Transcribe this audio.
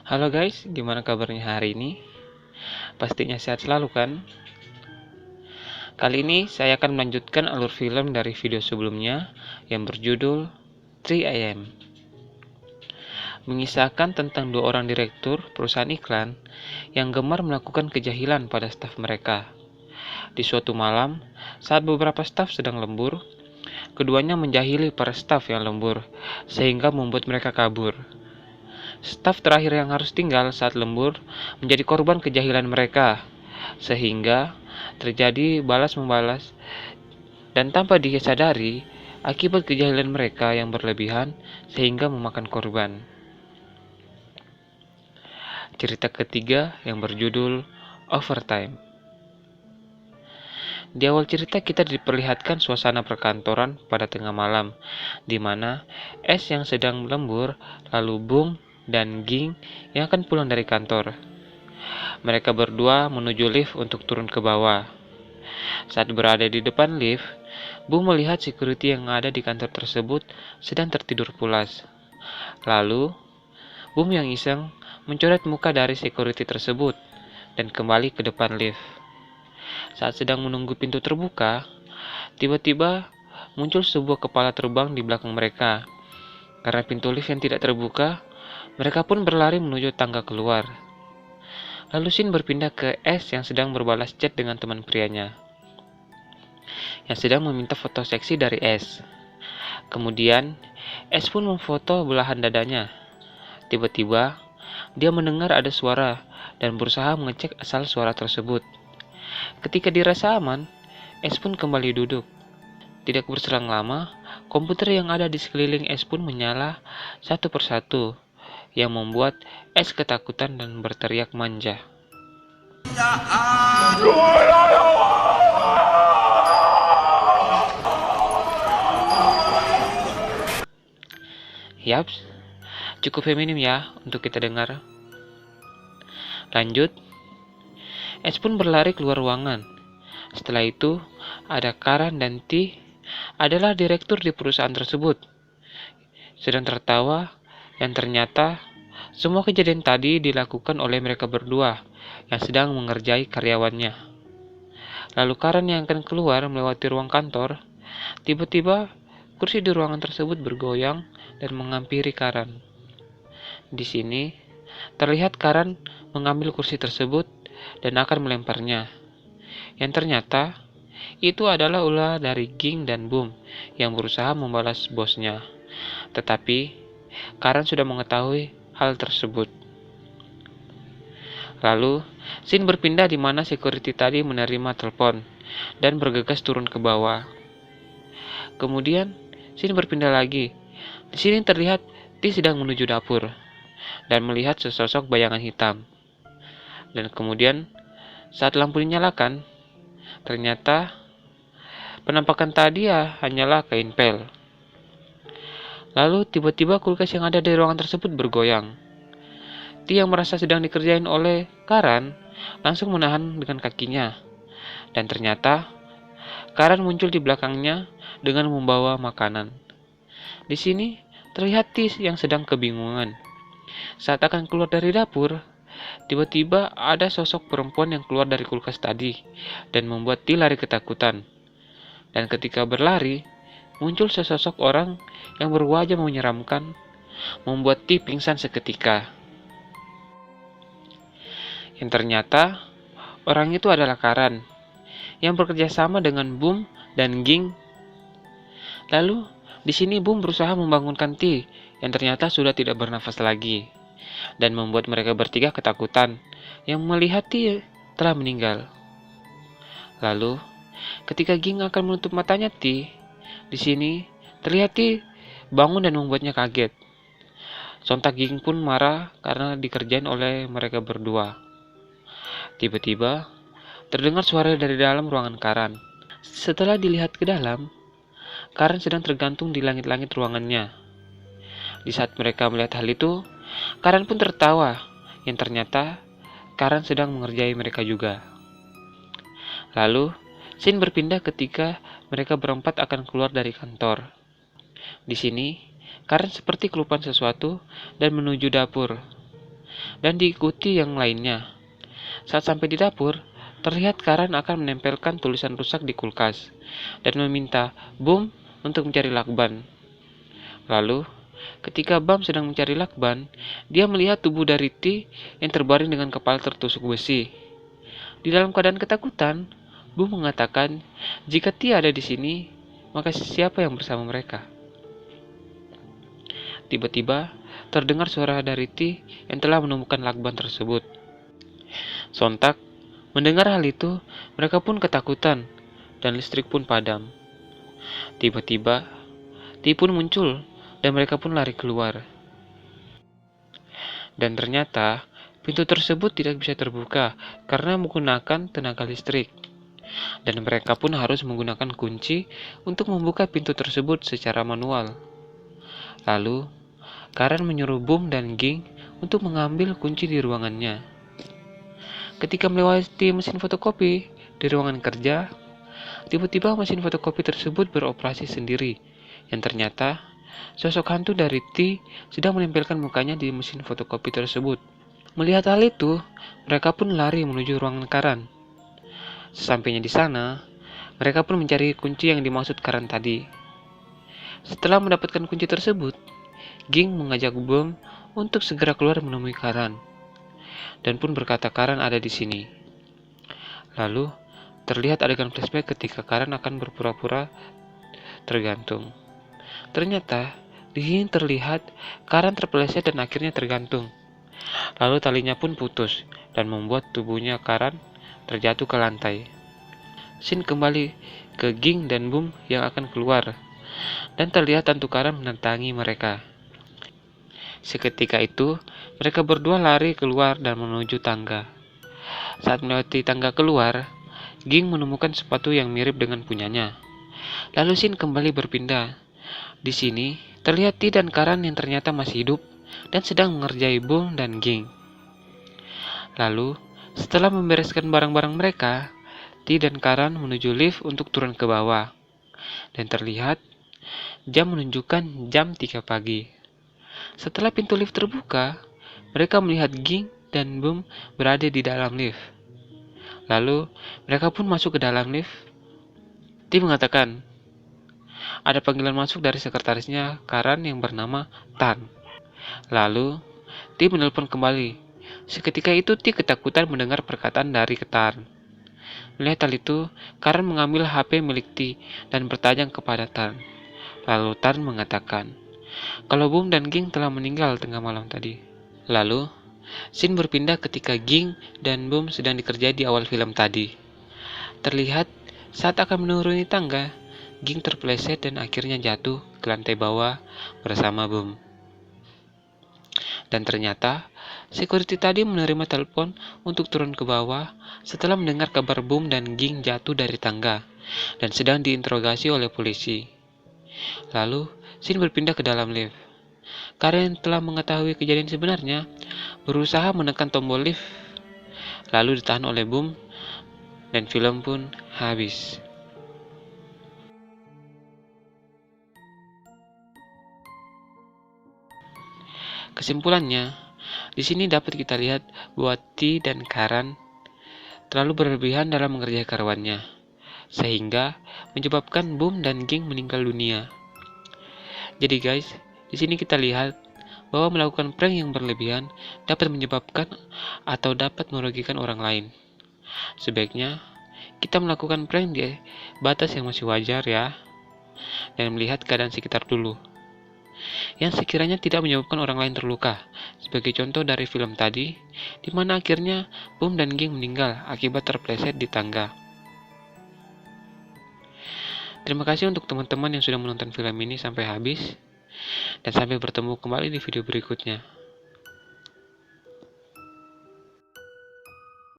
Halo guys, gimana kabarnya hari ini? Pastinya sehat selalu kan? Kali ini saya akan melanjutkan alur film dari video sebelumnya yang berjudul 3AM. Mengisahkan tentang dua orang direktur perusahaan iklan yang gemar melakukan kejahilan pada staf mereka. Di suatu malam, saat beberapa staf sedang lembur, keduanya menjahili para staf yang lembur sehingga membuat mereka kabur. Staf terakhir yang harus tinggal saat lembur menjadi korban kejahilan mereka, sehingga terjadi balas-membalas dan tanpa dia sadari akibat kejahilan mereka yang berlebihan sehingga memakan korban. Cerita ketiga yang berjudul Overtime. Di awal cerita kita diperlihatkan suasana perkantoran pada tengah malam, di mana S yang sedang lembur, lalu Bung dan Ging yang akan pulang dari kantor. Mereka berdua menuju lift untuk turun ke bawah. Saat berada di depan lift, Bung melihat security yang ada di kantor tersebut sedang tertidur pulas. Lalu, Bung yang iseng mencoret muka dari security tersebut dan kembali ke depan lift. Saat sedang menunggu pintu terbuka, tiba-tiba muncul sebuah kepala terbang di belakang mereka. Karena pintu lift yang tidak terbuka, mereka pun berlari menuju tangga keluar. Lalu Shin berpindah ke S yang sedang berbalas chat dengan teman prianya, yang sedang meminta foto seksi dari S. Kemudian, S pun memfoto belahan dadanya. Tiba-tiba, dia mendengar ada suara dan berusaha mengecek asal suara tersebut. Ketika dirasa aman, S pun kembali duduk. Tidak berselang lama, komputer yang ada di sekeliling S pun menyala satu persatu, yang membuat S ketakutan dan berteriak manja. Yaps, cukup feminim ya untuk kita dengar. Lanjut, S pun berlari keluar ruangan. Setelah itu, ada Karan dan T adalah direktur di perusahaan tersebut, sedang tertawa, dan ternyata semua kejadian tadi dilakukan oleh mereka berdua yang sedang mengerjai karyawannya. Lalu Karan yang akan keluar melewati ruang kantor, tiba-tiba kursi di ruangan tersebut bergoyang dan menghampiri Karan. Di sini, terlihat Karan mengambil kursi tersebut dan akan melemparnya. Yang ternyata, itu adalah ulah dari Ging dan Boom yang berusaha membalas bosnya. Tetapi, Karan sudah mengetahui hal tersebut. Lalu, Shin berpindah di mana security tadi menerima telepon dan bergegas turun ke bawah. Kemudian, Shin berpindah lagi. Di sini terlihat T sedang menuju dapur dan melihat sesosok bayangan hitam. Dan kemudian, saat lampu dinyalakan, ternyata penampakan tadi hanyalah kain pel. Lalu tiba-tiba kulkas yang ada di ruangan tersebut bergoyang. T yang merasa sedang dikerjain oleh Karan langsung menahan dengan kakinya. Dan ternyata Karan muncul di belakangnya dengan membawa makanan. Di sini terlihat T yang sedang kebingungan. Saat akan keluar dari dapur, tiba-tiba ada sosok perempuan yang keluar dari kulkas tadi dan membuat T lari ketakutan. Dan ketika berlari, muncul sesosok orang yang berwajah menyeramkan, membuat T pingsan seketika. Yang ternyata, orang itu adalah Karan, yang bekerja sama dengan Boom dan Ging. Lalu, di sini Boom berusaha membangunkan T, yang ternyata sudah tidak bernafas lagi, dan membuat mereka bertiga ketakutan, yang melihat T telah meninggal. Lalu, ketika Ging akan menutup matanya T, di sini terlihat T bangun dan membuatnya kaget. Sontak Ging pun marah karena dikerjain oleh mereka berdua. Tiba-tiba, terdengar suara dari dalam ruangan Karan. Setelah dilihat ke dalam, Karan sedang tergantung di langit-langit ruangannya. Di saat mereka melihat hal itu, Karan pun tertawa, yang ternyata Karan sedang mengerjai mereka juga. Lalu, Shin berpindah ketika mereka berempat akan keluar dari kantor. Di sini, Karan seperti kelupaan sesuatu dan menuju dapur. dan diikuti yang lainnya. Saat sampai di dapur, terlihat Karen akan menempelkan tulisan rusak di kulkas dan meminta Boom untuk mencari lakban. Lalu, ketika Bam sedang mencari lakban, dia melihat tubuh dari T yang terbaring dengan kepala tertusuk besi. Di dalam keadaan ketakutan, Boom mengatakan, jika T ada di sini, maka siapa yang bersama mereka? Tiba-tiba, terdengar suara dari T yang telah menemukan lakban tersebut. Sontak, mendengar hal itu, mereka pun ketakutan, dan listrik pun padam. Tiba-tiba, T pun muncul, dan mereka pun lari keluar. Dan ternyata, pintu tersebut tidak bisa terbuka karena menggunakan tenaga listrik. Dan mereka pun harus menggunakan kunci untuk membuka pintu tersebut secara manual. Lalu, Karen menyuruh Boom dan Ging untuk mengambil kunci di ruangannya. Ketika melewati mesin fotokopi di ruangan kerja, tiba-tiba mesin fotokopi tersebut beroperasi sendiri, yang ternyata sosok hantu dari T sedang menempelkan mukanya di mesin fotokopi tersebut. Melihat hal itu, mereka pun lari menuju ruangan Karen. Sesampainya di sana, mereka pun mencari kunci yang dimaksud Karen tadi. Setelah mendapatkan kunci tersebut, Ging mengajak Boom untuk segera keluar menemui Karen, dan pun berkata Karen ada di sini. Lalu, terlihat adegan flashback ketika Karen akan berpura-pura tergantung. Ternyata, di sini terlihat Karen terpeleset dan akhirnya tergantung. Lalu talinya pun putus dan membuat tubuhnya Karen terjatuh ke lantai. Scene kembali ke Ging dan Boom yang akan keluar, dan terlihat hantu Karen menentangi mereka. Seketika itu, mereka berdua lari keluar dan menuju tangga. Saat melewati tangga keluar, Ging menemukan sepatu yang mirip dengan punyanya. Lalu scene kembali berpindah. Di sini, terlihat T dan Karen yang ternyata masih hidup dan sedang mengerjai Boom dan Ging. Lalu, setelah membereskan barang-barang mereka, T dan Karen menuju lift untuk turun ke bawah. Dan terlihat, jam menunjukkan jam 3 pagi. Setelah pintu lift terbuka, mereka melihat Ging dan Boom berada di dalam lift. Lalu, mereka pun masuk ke dalam lift. T mengatakan, ada panggilan masuk dari sekretarisnya Karen yang bernama Tan. Lalu, T menelpon kembali. Seketika itu, T ketakutan mendengar perkataan dari Tan. Melihat hal itu, Karen mengambil HP milik T dan bertanya kepada Tan. Lalu Tan mengatakan, kalau Boom dan Ging telah meninggal tengah malam tadi. Lalu, scene berpindah ketika Ging dan Boom sedang dikerjai di awal film tadi. Terlihat saat akan menuruni tangga, Ging terpeleset dan akhirnya jatuh ke lantai bawah bersama Boom. Dan ternyata, security tadi menerima telepon untuk turun ke bawah setelah mendengar kabar Boom dan Ging jatuh dari tangga dan sedang diinterogasi oleh polisi. Lalu, scene berpindah ke dalam lift. Karen telah mengetahui kejadian sebenarnya, berusaha menekan tombol lift, lalu ditahan oleh Boom, dan film pun habis. Kesimpulannya, di sini dapat kita lihat bahwa T dan Karen terlalu berlebihan dalam mengerjakan karyawannya, sehingga menyebabkan Boom dan Ging meninggal dunia. Jadi guys, di sini kita lihat bahwa melakukan prank yang berlebihan dapat menyebabkan atau dapat merugikan orang lain. Sebaiknya kita melakukan prank di batas yang masih wajar ya, dan melihat keadaan sekitar dulu, yang sekiranya tidak menyebabkan orang lain terluka. Sebagai contoh dari film tadi, di mana akhirnya Boom dan Ging meninggal akibat terpleset di tangga. Terima kasih untuk teman-teman yang sudah menonton film ini sampai habis, dan sampai bertemu kembali di video berikutnya.